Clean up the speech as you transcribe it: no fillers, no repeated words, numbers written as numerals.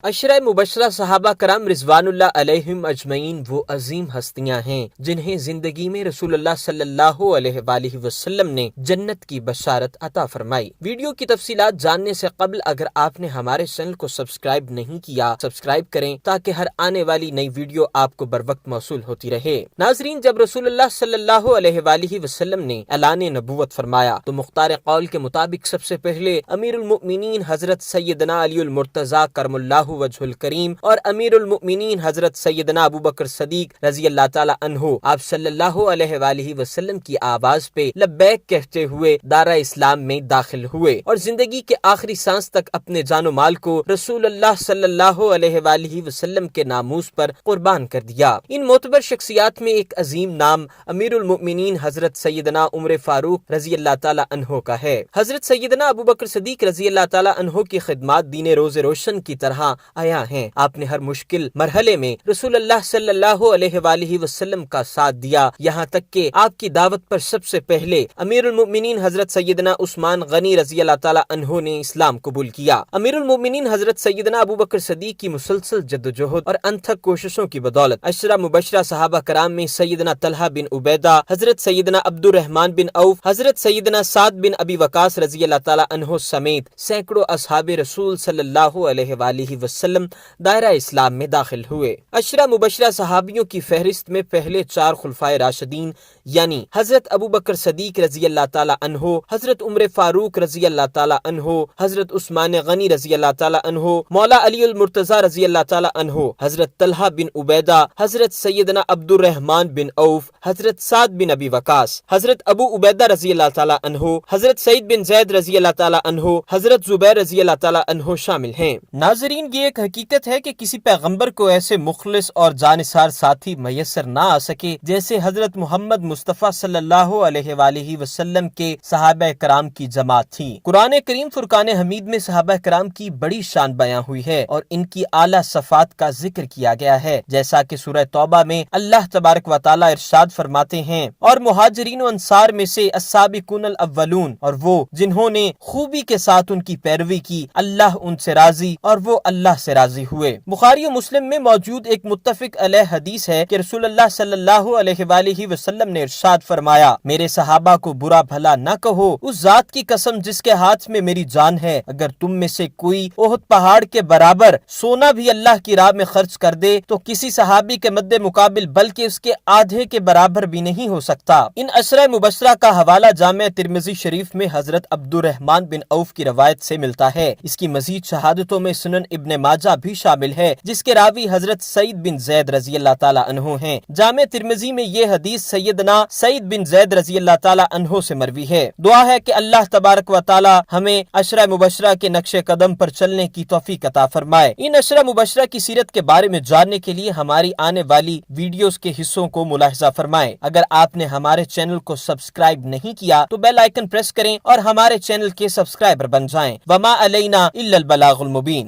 अशरा मुबशरा सहाबा कराम रिजवानुल्लाह अलैहिम अजमईन वो अजीम हस्तियां हैं जिन्हें जिंदगी में रसूलुल्लाह सल्लल्लाहु अलैहि वसल्लम ने जन्नत की बशारत अता फरमाई। वीडियो की तफसीलात जानने से कबल अगर आपने हमारे चैनल को सब्सक्राइब नहीं किया, सब्सक्राइब करें ताकि हर आने वाली नई वीडियो आपको बर वक्त मौसूल होती रहे। नाजरीन, जब रसूलुल्लाह सल्लल्लाहु अलैहि वसल्लम ने ऐलान नबूवत फरमाया तो मुख्तार कौल के मुताबिक सबसे पहले अमीरुल मुमिनीन हजरत सैयदना अलीउल मुर्तजा करमुल्लाहु वजहुल करीम और अमीरुल मुमिनीन हजरत सैयदना अबू बकर सदीक रजी अल्लाह ताला अन्हु आप सल्लल्लाहु अलैहि वसल्लम की आवाज पे लब्बैक कहते हुए दारा इस्लाम में दाखिल हुए और जिंदगी के आखिरी सांस तक अपने जानो माल को रसूलुल्लाह सल्लल्लाहु अलैहि वसल्लम के नामूस पर कुर्बान कर दिया। इन मोतबर शख्सियात में एक अजीम नाम अमीरुल मुमिनीन हजरत सैयदना उमर फारूक रजी अल्लाह ताला अन्हु का है। हजरत सैयदना अबू बकर सदीक रजी अल्लाह ताला अन्हु की खिदमत दीन रोज़े रोशन की तरह आया हैं। आपने हर मुश्किल मरहले में रसूलुल्लाह सल्लल्लाहु अलैहि वसल्लम का साथ दिया, यहाँ तक कि आपकी दावत पर सबसे पहले अमीरुल मुमिनीन हजरत सैयदना उस्मान गनी रजी अल्लाह ताला अन्हु ने इस्लाम कबूल किया। अमीरुल मुमिनीन हजरत सैयदना अबू बकर सदीक की मुसलसल जद्दोजहद और अनथक कोशिशों की बदौलत अशरा मुबशरा सहाबा कराम में सैयदना तलहा बिन उबैदा, हजरत सैयदना अब्दुर रहमान बिन औफ, हजरत सैयदना साद बिन अबी वकास रजी अल्लाह ताला अन्हु समेत सैकड़ों असहाबे रसूल सल्लल्लाहु अलैहि वसल्लम दायरा इस्लाम में दाखिल हुए। अशरा मुबशरा सहाबियों की फहरिस्त में पहले चार खुलफाए राशिदीन यानी हजरत अबू बकर सदीक रजी अल्लाह ताला अन्हु, हजरत उमर फारूक रजी अल्लाह ताला अन्हु, हजरत उस्मान गनी रजी अल्लाह ताला अन्हु, मौला अलीउल मुर्तजा रजी अल्लाह ताला अन्हु, हजरत तलहा बिन उबैदा, हजरत सैयदना अब्दुर रहमान बिन औफ, हजरत साद बिन अबी वकास, हजरत अबू उबैदा रजी अल्लाह ताला अन्हु, हजरत सईद बिन जैद रजी अल्लाह ताला अन्हु, हजरत जुबैर रजी अल्लाह ताला अन्हु शामिल हैं। नाजरीन, ये एक हकीकत है कि किसी पैगंबर को ऐसे मुखलिस और जानिसार साथी मैसर ना आ सके जैसे हजरत मोहम्मद मुस्तफ़ा सल्लल्लाहु अलैहि वसल्लम के सहाबा कराम की जमात थी। कुरान करीम फुरकान हमीद में सहाबा कराम की बड़ी शान बयां हुई है और इनकी आला सफात का जिक्र किया गया है, जैसा कि सूरह तौबा में अल्लाह तबारक व तआला इरशाद फरमाते हैं, और मुहाजिरीन व अंसार में से अस्साबिकूनल अव्वलून, और वो जिन्होंने खूबी के साथ उनकी पैरवी की, अल्लाह उनसे राजी और वो अल्लाह से राजी हुए। बुखारी और मुस्लिम में मौजूद एक मुत्तफिक अलैह हदीस है कि रसूलुल्लाह सल्लल्लाहु अलैहि वसल्लम ने इरशाद फरमाया, मेरे सहाबा को बुरा भला न कहो, उस जात की कसम जिसके हाथ में मेरी जान है, अगर तुम में से कोई ओहद पहाड़ के बराबर सोना भी अल्लाह की राह में खर्च कर दे तो किसी सहाबी के मद्दे मुकाबिल बल्कि उसके आधे के बराबर भी नहीं हो सकता। इन अशरा मुबशरा का हवाला जामे तिरमिजी शरीफ में हजरत अब्दुर रहमान बिन औफ की रवायत से मिलता है। इसकी मजीद शहादतों में सुनन इब्ने माजा भी शामिल है, जिसके रावी हजरत सईद बिन जैद रजी अल्लाह ताला अन्हु हैं। जामे तिरमिजी में ये हदीस सैयदना सईद बिन जैद रजी अल्लाह ताला अन्हु से मरवी है। दुआ है कि अल्लाह तबारक व ताला हमें अशरा मुबशरा के नक्शे कदम पर चलने की तौफीक अता फरमाए। इन अशरा मुबशरा की सीरत के बारे में जानने के लिए हमारी आने वाली वीडियोस के हिस्सों को मुलाहिजा फरमाएं। अगर आपने हमारे चैनल को सब्सक्राइब नहीं किया तो बेल आइकन प्रेस करें और हमारे चैनल के सब्सक्राइबर बन जाएं। वमा अलैना इल्लल बलागुल मुबीन।